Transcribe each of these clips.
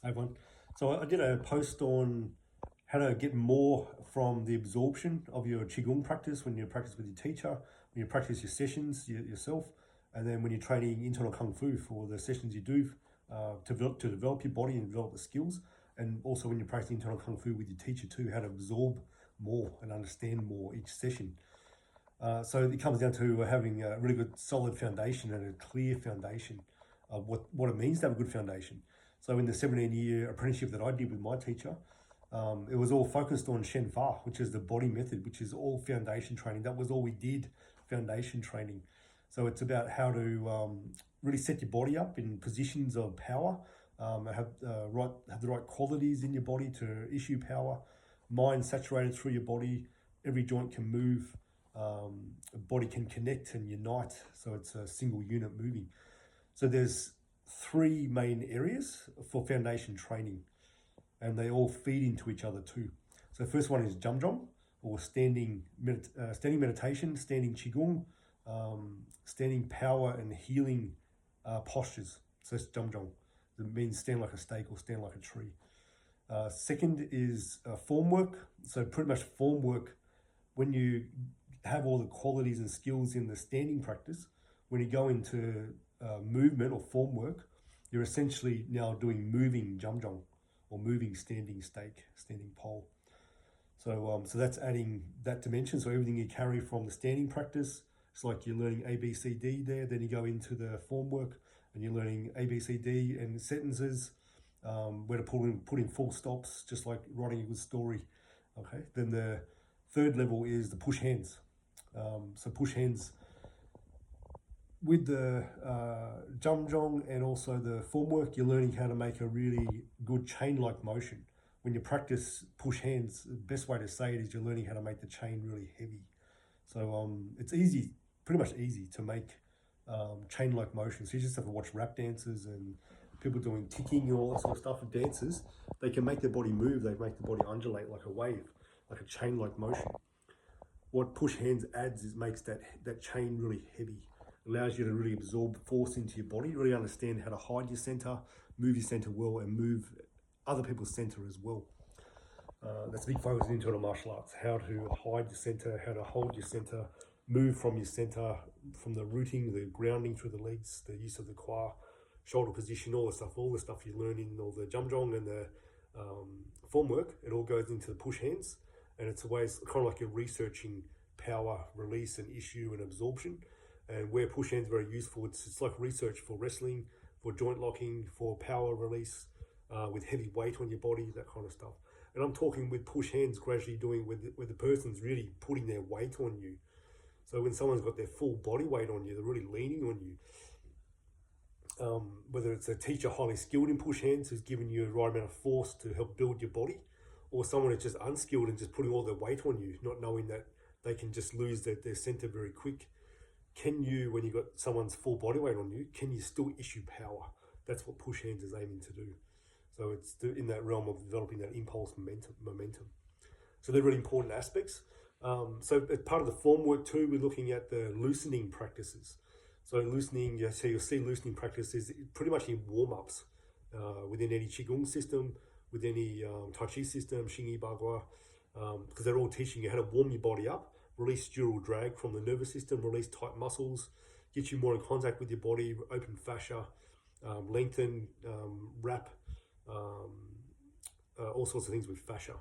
Hey everyone. So I did a post on how to get more from the absorption of your Qigong practice when you practice with your teacher, when you practice your sessions yourself, and then when you're training internal Kung Fu for the sessions you do to develop your body and develop the skills, and also when you're practicing internal Kung Fu with your teacher too, how to absorb more and understand more each session. So it comes down to having a really good solid foundation and a clear foundation of what it means to have a good foundation. So in the 17-year apprenticeship that I did with my teacher, it was all focused on Shen Fa, which is the body method, which is all foundation training. That was all we did, foundation training. So it's about how to really set your body up in positions of power, have the right qualities in your body to issue power, mind saturated through your body, every joint can move, body can connect and unite, so it's a single unit moving. So there's three main areas for foundation training, and they all feed into each other too. So the first one is Jamjong, or standing meditation, standing Qigong, standing power and healing postures. So that's Jamjong. It means stand like a stake or stand like a tree. Second is form work. So pretty much form work, when you have all the qualities and skills in the standing practice, when you go into movement or form work, you're essentially now doing moving Jamjong or moving standing stake, standing pole. So that's adding that dimension. So everything you carry from the standing practice, it's like you're learning A, B, C, D there. Then you go into the form work and you're learning A, B, C, D and sentences, where to put in full stops, just like writing a good story. Okay. Then the third level is the push hands. So push hands with the Jamjong and also the form work, you're learning how to make a really good chain-like motion. When you practice push hands, the best way to say it is you're learning how to make the chain really heavy. So it's easy, pretty much easy to make chain-like motions. So you just have to watch rap dancers and people doing ticking and all that sort of stuff. And dancers, they can make their body move. They make the body undulate like a wave, like a chain-like motion. What push hands adds is makes that chain really heavy. Allows you to really absorb force into your body, really understand how to hide your center, move your center well, and move other people's center as well. That's a big focus in internal martial arts, how to hide your center, how to hold your center, move from your center, from the rooting, the grounding through the legs, the use of the kwa, shoulder position, all the stuff you learn in all the Jamjong and the form work, it all goes into the push hands. And it's always kind of like you're researching power, release and issue and absorption. And where push hands are very useful, it's like research for wrestling, for joint locking, for power release, with heavy weight on your body, that kind of stuff. And I'm talking with push hands gradually doing with the person's really putting their weight on you. So when someone's got their full body weight on you, they're really leaning on you. Whether it's a teacher highly skilled in push hands who's giving you the right amount of force to help build your body, or someone who's just unskilled and just putting all their weight on you, not knowing that they can just lose their center very quick. Can you, when you've got someone's full body weight on you, can you still issue power? That's what push hands is aiming to do. So it's in that realm of developing that impulse momentum. So they're really important aspects. So as part of the form work too, we're looking at the loosening practices. So loosening, so you'll see loosening practices pretty much in warm-ups within any Qigong system, with any Tai Chi system, Xingyi Bagua, because they're all teaching you how to warm your body up, release dural drag from the nervous system, release tight muscles, get you more in contact with your body, open fascia, lengthen, wrap, all sorts of things with fascia.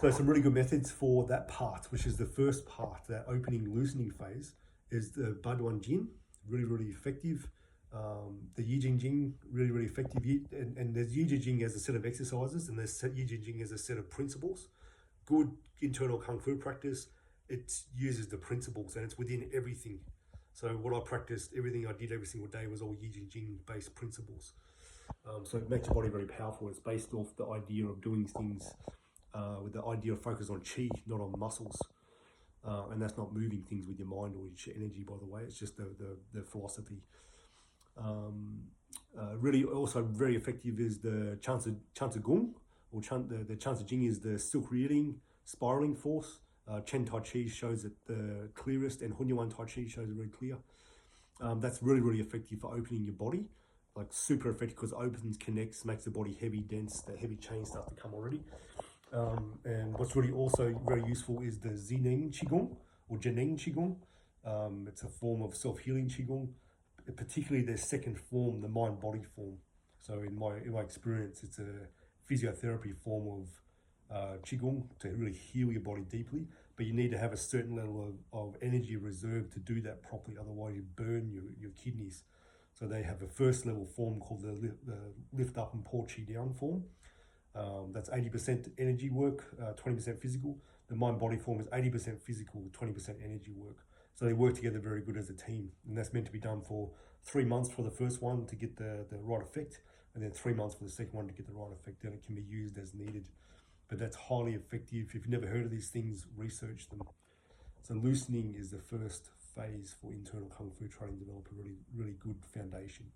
So some really good methods for that part, which is the first part, that opening loosening phase, is the Baduan Jin, really, really effective. The Yi Jing Jing, really, really effective. And there's Yi Jing Jing as a set of exercises, and there's Yi Jing Jing as a set of principles. Good internal Kung Fu practice, it uses the principles and it's within everything. So what I practiced, everything I did every single day was all Yi Jing Jing based principles. So it makes your body very powerful. It's based off the idea of doing things with the idea of focus on chi, not on muscles. And that's not moving things with your mind or your energy, by the way. It's just the philosophy. Really also very effective is the Chanzi Gung, or the Chanzi Jing is the silk reeling, spiraling force. Chen Tai Chi shows it the clearest, and Hunyuan Tai Chi shows it very clear. That's really, really effective for opening your body like super effective because it opens, connects, makes the body heavy, dense. That heavy chain starts to come already. And what's really also very useful is the Zineng Qigong or Jining Qigong. It's a form of self-healing Qigong, particularly their second form, the mind-body form. So in my experience, it's a physiotherapy form of Qigong to really heal your body deeply. But you need to have a certain level of energy reserve to do that properly, otherwise you burn your kidneys. So they have a first level form called the lift up and pour chi down form. That's 80% energy work, 20% physical. The mind body form is 80% physical, 20% energy work. So they work together very good as a team. And that's meant to be done for 3 months for the first one to get the right effect, and then 3 months for the second one to get the right effect. Then it can be used as needed. But that's highly effective. If you've never heard of these things, research them. So loosening is the first phase for internal Kung Fu training, develop a really, really good foundation.